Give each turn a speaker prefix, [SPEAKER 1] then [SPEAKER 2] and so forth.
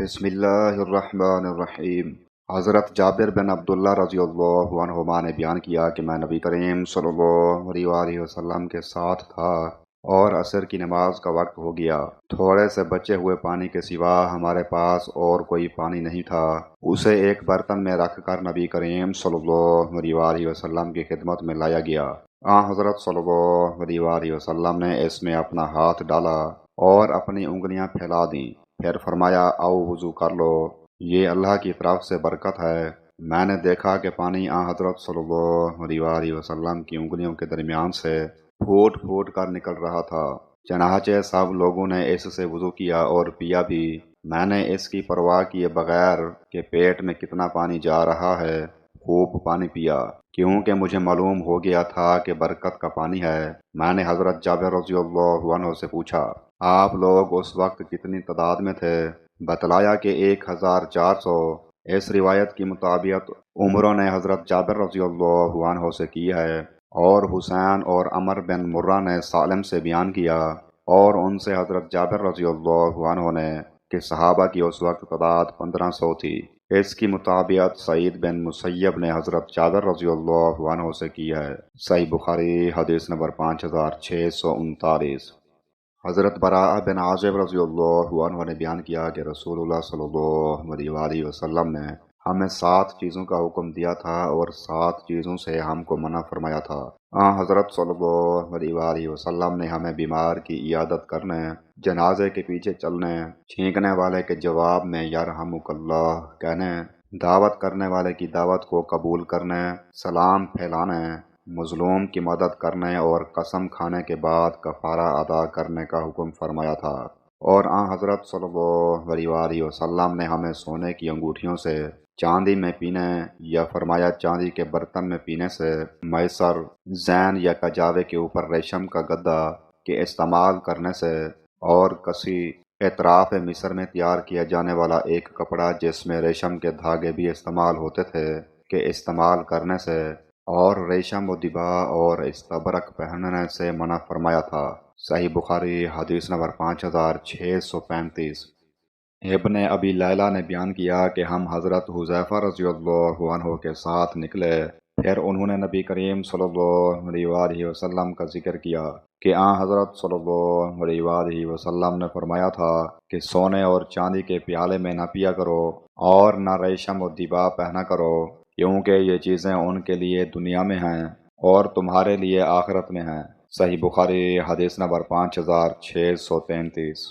[SPEAKER 1] بسم اللہ الرحمن الرحیم۔ حضرت جابر بن عبداللہ رضی اللہ عنہما نے بیان کیا کہ میں نبی کریم صلی اللہ علیہ وآلہ وسلم کے ساتھ تھا اور عصر کی نماز کا وقت ہو گیا۔ تھوڑے سے بچے ہوئے پانی کے سوا ہمارے پاس اور کوئی پانی نہیں تھا۔ اسے ایک برتن میں رکھ کر نبی کریم صلی اللہ علیہ وآلہ وسلم کی خدمت میں لایا گیا۔ حضرت صلی اللہ علیہ وآلہ وسلم نے اس میں اپنا ہاتھ ڈالا اور اپنی انگلیاں پھیلا دیں، پھر فرمایا آؤ وضو کر لو، یہ اللہ کی طرف سے برکت ہے۔ میں نے دیکھا کہ پانی حضرت صلی اللہ علیہ وآلہ وسلم کی انگلیوں کے درمیان سے پھوٹ پھوٹ کر نکل رہا تھا۔ چنانچہ سب لوگوں نے اس سے وضو کیا اور پیا بھی۔ میں نے اس کی پرواہ کیے بغیر کہ پیٹ میں کتنا پانی جا رہا ہے خوب پانی پیا، کیونکہ مجھے معلوم ہو گیا تھا کہ برکت کا پانی ہے۔ میں نے حضرت جابر رضی اللہ عنہ سے پوچھا آپ لوگ اس وقت کتنی تعداد میں تھے؟ بتلایا کہ 1400۔ اس روایت کی مطابق عمروں نے حضرت جابر رضی اللہ عنہ سے کی ہے، اور حسین اور عمر بن مرہ نے سالم سے بیان کیا اور ان سے حضرت جابر رضی اللہ عنہ نے کہ صحابہ کی اس وقت تعداد 1500 تھی۔ اس کی مطابق سعید بن مسیب نے حضرت جابر رضی اللہ عنہ سے کی ہے۔ صحیح بخاری حدیث نمبر 5639۔ حضرت براء بن عازب رضی اللہ عنہ نے بیان کیا کہ رسول اللہ صلی اللہ علیہ وآلہ وسلم نے ہمیں 7 چیزوں کا حکم دیا تھا اور 7 چیزوں سے ہم کو منع فرمایا تھا۔ حضرت صلی اللہ علیہ وآلہ وسلم نے ہمیں بیمار کی عیادت کرنے، جنازے کے پیچھے چلنے، چھینکنے والے کے جواب میں یرحمک اللہ کہنے، دعوت کرنے والے کی دعوت کو قبول کرنے، سلام پھیلانے، مظلوم کی مدد کرنے اور قسم کھانے کے بعد کفارہ ادا کرنے کا حکم فرمایا تھا۔ اور حضرت صلی اللہ علیہ وآلہ وسلم نے ہمیں سونے کی انگوٹھیوں سے چاندی میں پینے یا فرمایا چاندی کے برتن میں پینے سے، میسر، زین یا کجاوے کے اوپر ریشم کا گدا کے استعمال کرنے سے، اور کسی اطراف مصر میں تیار کیا جانے والا ایک کپڑا جس میں ریشم کے دھاگے بھی استعمال ہوتے تھے کہ استعمال کرنے سے، اور ریشم و دبا اور استبرق پہننے سے منع فرمایا تھا۔ صحیح بخاری حدیث نمبر 5635۔ ابن ابی لیلہ نے بیان کیا کہ ہم حضرت حذیفہ رضی اللہ عنہ کے ساتھ نکلے، پھر انہوں نے نبی کریم صلی اللہ علیہ وآلہ وسلم کا ذکر کیا کہ حضرت صلی اللہ علیہ وآلہ وسلم نے فرمایا تھا کہ سونے اور چاندی کے پیالے میں نہ پیا کرو اور نہ ریشم و دبا پہنا کرو، کیونکہ یہ چیزیں ان کے لیے دنیا میں ہیں اور تمہارے لیے آخرت میں ہیں۔ صحیح بخاری حدیث نمبر 5633۔